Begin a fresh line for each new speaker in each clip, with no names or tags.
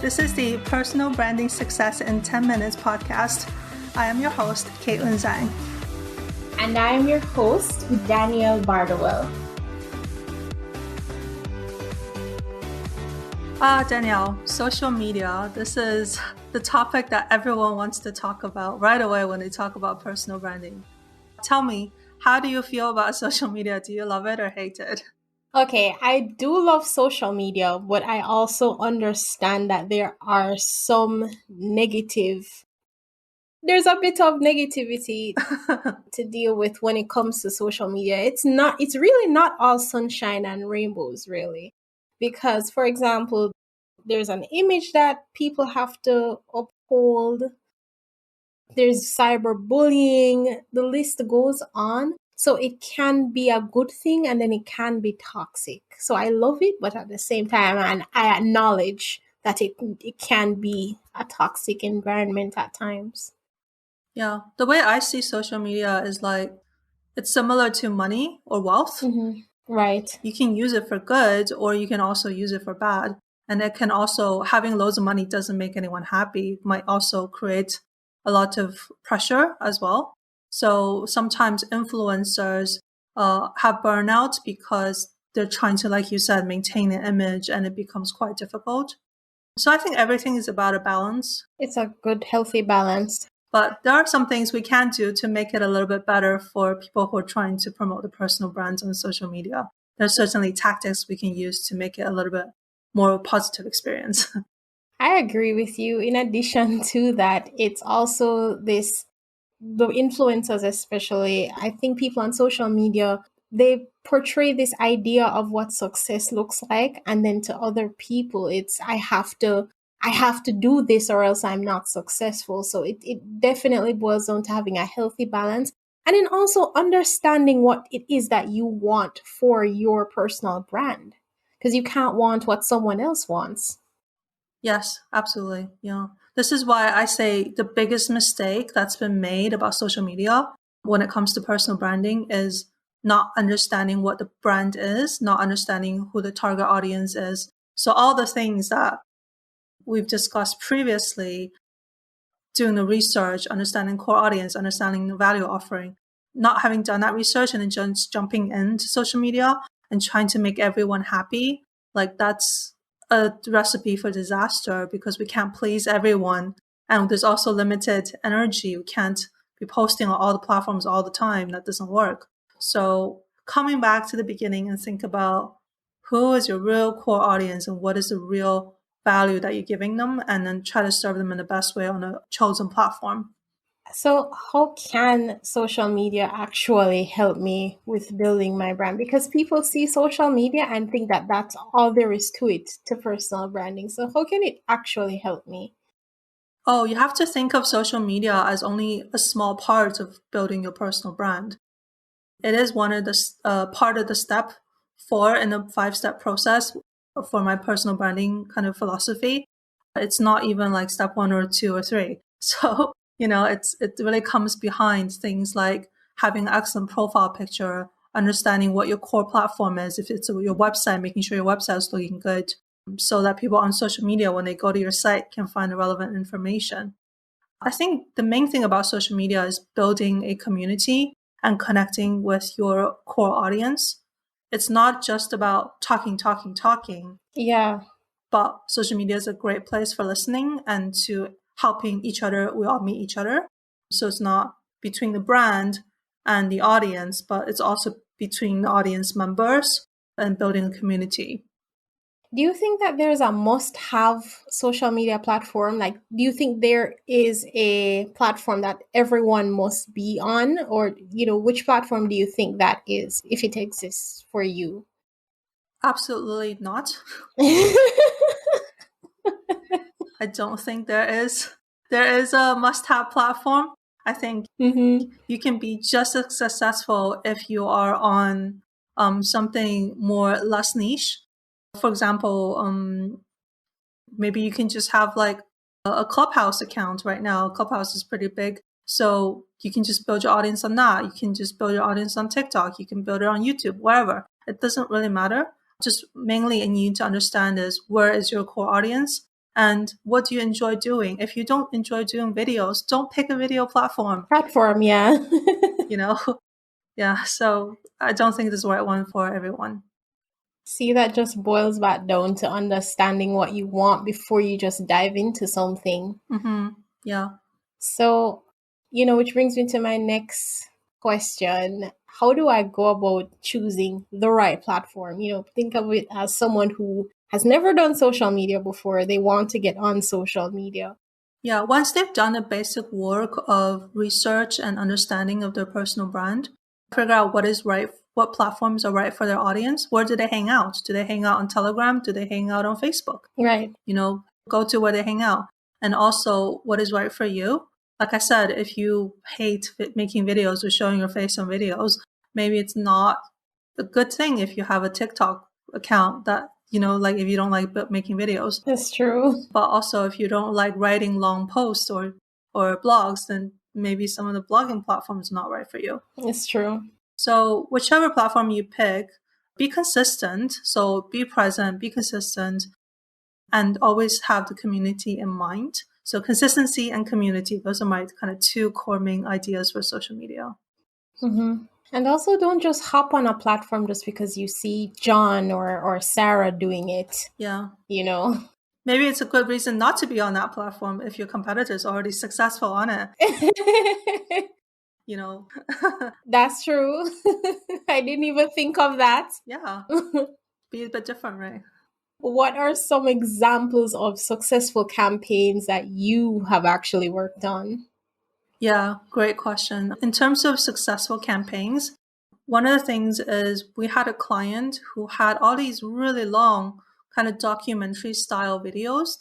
This is the Personal Branding Success in 10 Minutes podcast. I am your host, Kaitlin Zhang.
And I am your host, Dannielle Bardowell.
Dannielle, social media. This is the topic that everyone wants to talk about right away when they talk about personal branding. Tell me, how do you feel about social media? Do you love it or hate it?
Okay, I do love social media, but I also understand that there's a bit of negativity to deal with when it comes to social media. It's really not all sunshine and rainbows, really. Because, for example, there's an image that people have to uphold. There's cyberbullying. The list goes on. So it can be a good thing and then it can be toxic. So I love it, but at the same time, and I acknowledge that it can be a toxic environment at times.
Yeah, the way I see social media is like, it's similar to money or wealth.
Mm-hmm. Right.
You can use it for good or you can also use it for bad. And it can also, having loads of money doesn't make anyone happy. It might also create a lot of pressure as well. So sometimes influencers have burnout because they're trying to, like you said, maintain an image, and it becomes quite difficult. So I think everything is about a balance.
It's a good, healthy balance.
But there are some things we can do to make it a little bit better for people who are trying to promote the personal brands on social media. There's certainly tactics we can use to make it a little bit more of a positive experience.
I agree with you. In addition to that, it's also the influencers especially. I think people on social media, they portray this idea of what success looks like, and then to other people, it's I have to do this or else I'm not successful. So it definitely boils down to having a healthy balance, and then also understanding what it is that you want for your personal brand, because you can't want what someone else wants.
Yes, absolutely. Yeah. This is why I say the biggest mistake that's been made about social media when it comes to personal branding is not understanding what the brand is, not understanding who the target audience is. So all the things that we've discussed previously, doing the research, understanding core audience, understanding the value offering, not having done that research and then just jumping into social media and trying to make everyone happy, like that's a recipe for disaster because we can't please everyone. And there's also limited energy. We can't be posting on all the platforms all the time. That doesn't work. So coming back to the beginning and think about who is your real core audience and what is the real value that you're giving them, and then try to serve them in the best way on a chosen platform.
So how can social media actually help me with building my brand? Because people see social media and think that that's all there is to it, to personal branding. So how can it actually help me?
Oh, you have to think of social media as only a small part of building your personal brand. It is one of the part of the step 4 in the 5-step process for my personal branding kind of philosophy. It's not even like step 1 or 2 or 3. So, it really comes behind things like having an excellent profile picture, understanding what your core platform is. If it's your website, making sure your website is looking good so that people on social media, when they go to your site, can find the relevant information. I think the main thing about social media is building a community and connecting with your core audience. It's not just about talking.
Yeah.
But social media is a great place for listening and to helping each other. We all meet each other. So it's not between the brand and the audience, but it's also between the audience members and building a community.
Do you think that there's a must-have social media platform? Like, do you think there is a platform that everyone must be on? Or, which platform do you think that is, if it exists for you?
Absolutely not. I don't think there is a must-have platform. I think you can be just as successful if you are on something more less niche. For example, maybe you can just have like a Clubhouse account right now. Clubhouse is pretty big. So you can just build your audience on that. You can just build your audience on TikTok. You can build it on YouTube, wherever. It doesn't really matter. Just mainly you need to understand is where is your core audience And what do you enjoy doing? If you don't enjoy doing videos, don't pick a video platform.
Yeah.
You know? Yeah. So I don't think this is the right one for everyone.
See, that just boils back down to understanding what you want before you just dive into something.
Mm-hmm. Yeah.
So, which brings me to my next question. How do I go about choosing the right platform? Think of it as someone who has never done social media before. They want to get on social media.
Yeah. Once they've done the basic work of research and understanding of their personal brand, figure out what is right, what platforms are right for their audience. Where do they hang out? Do they hang out on Telegram? Do they hang out on Facebook?
Right.
Go to where they hang out. And also what is right for you. Like I said, if you hate making videos or showing your face on videos, maybe it's not a good thing if you have a TikTok account that, like if you don't like making videos.
That's true.
But also if you don't like writing long posts or blogs, then maybe some of the blogging platforms are not right for you.
It's true.
So whichever platform you pick, be consistent. So be present, be consistent, and always have the community in mind. So consistency and community, those are my kind of two core main ideas for social media.
Mm-hmm. And also don't just hop on a platform just because you see John or Sarah doing it.
Yeah.
Maybe
it's a good reason not to be on that platform if your competitor is already successful on it.
That's true. I didn't even think of that.
Yeah. Be a bit different, right?
What are some examples of successful campaigns that you have actually worked on?
Yeah, great question. In terms of successful campaigns, one of the things is we had a client who had all these really long kind of documentary style videos.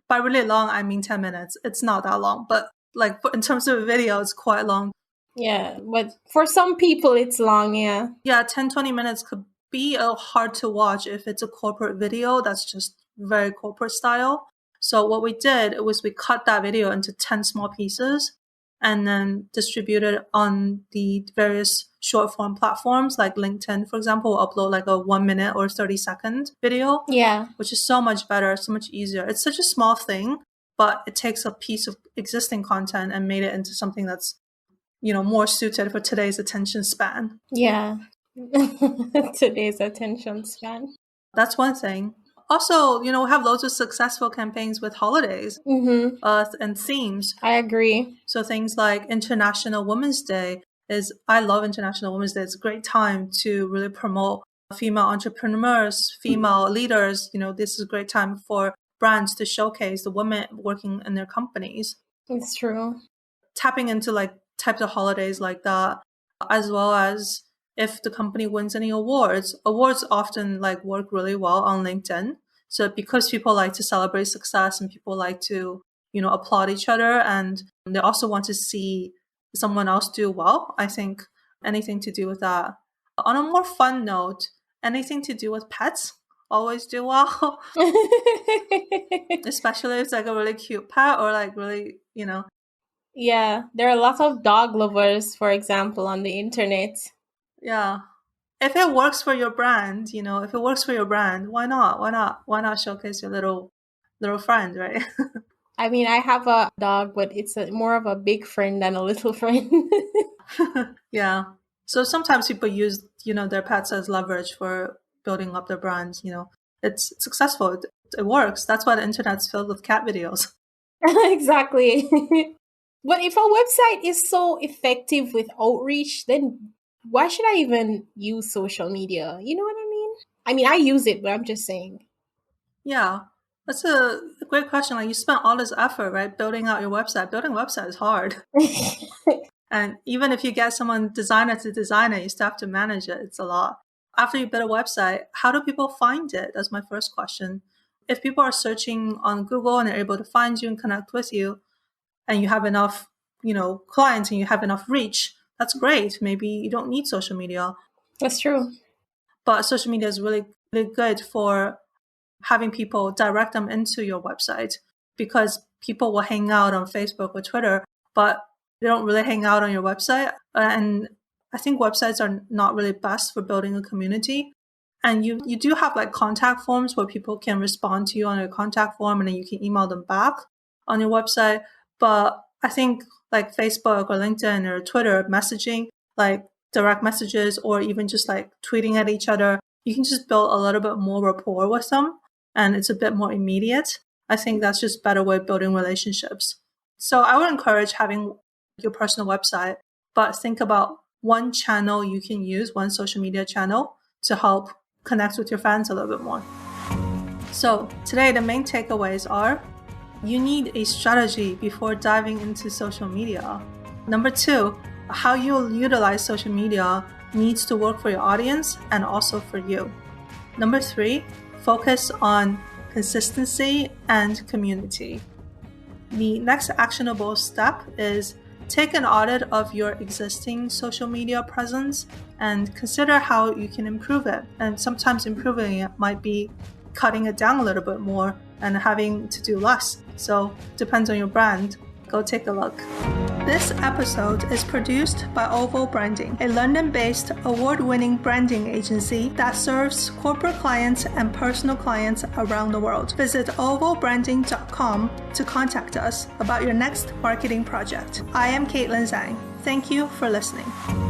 By really long, I mean 10 minutes. It's not that long, but like in terms of a video, it's quite long.
Yeah, but for some people, it's long, yeah.
Yeah, 10, 20 minutes could be hard to watch if it's a corporate video that's just very corporate style. So what we did was we cut that video into 10 small pieces and then distributed on the various short form platforms like LinkedIn, for example, will upload like a 1 minute or 30-second video.
Yeah.
Which is so much better, so much easier. It's such a small thing, but it takes a piece of existing content and made it into something that's, more suited for today's attention span.
Yeah. Today's attention span.
That's one thing. Also, we have loads of successful campaigns with holidays and themes.
I agree.
So things like International Women's Day I love International Women's Day. It's a great time to really promote female entrepreneurs, female leaders. This is a great time for brands to showcase the women working in their companies.
It's true.
Tapping into like types of holidays like that, as well as if the company wins any awards often like work really well on LinkedIn. So because people like to celebrate success and people like to, applaud each other, and they also want to see someone else do well, I think anything to do with that. On a more fun note, anything to do with pets always do well. Especially if it's like a really cute pet or like really,
Yeah, there are a lot of dog lovers, for example, on the internet.
Yeah. If it works for your brand, why not? Why not showcase your little friend, right?
I mean, I have a dog, but it's more of a big friend than a little friend.
Yeah. So sometimes people use, their pets as leverage for building up their brands, It's successful. It works. That's why the internet's filled with cat videos.
Exactly. But if a website is so effective with outreach, then why should I even use social media? You know what I mean? I mean, I use it, but I'm just saying.
Yeah, that's a great question. Like you spent all this effort, right? Building out your website. Building a website is hard. And even if you get someone designer to design it, you still have to manage it. It's a lot. After you build a website, how do people find it? That's my first question. If people are searching on Google and they're able to find you and connect with you, and you have enough, clients and you have enough reach, that's great. Maybe you don't need social media.
That's true.
But social media is really, really good for having people direct them into your website, because people will hang out on Facebook or Twitter, but they don't really hang out on your website. And I think websites are not really best for building a community. And you do have like contact forms where people can respond to you on your contact form, and then you can email them back on your website. But I think like Facebook or LinkedIn or Twitter messaging, like direct messages, or even just like tweeting at each other, you can just build a little bit more rapport with them, and it's a bit more immediate. I think that's just a better way of building relationships. So I would encourage having your personal website, but think about one channel you can use, one social media channel to help connect with your fans a little bit more. So today, the main takeaways are: you need a strategy before diving into social media. Number 2, how you'll utilize social media needs to work for your audience and also for you. Number 3, focus on consistency and community. The next actionable step is take an audit of your existing social media presence and consider how you can improve it. And sometimes improving it might be cutting it down a little bit more and having to do less. So depends on your brand. Go take a look. This episode is produced by Oval Branding, a London-based award-winning branding agency that serves corporate clients and personal clients around the world. Visit ovalbranding.com to contact us about your next marketing project. I am Kaitlin Zhang. Thank you for listening.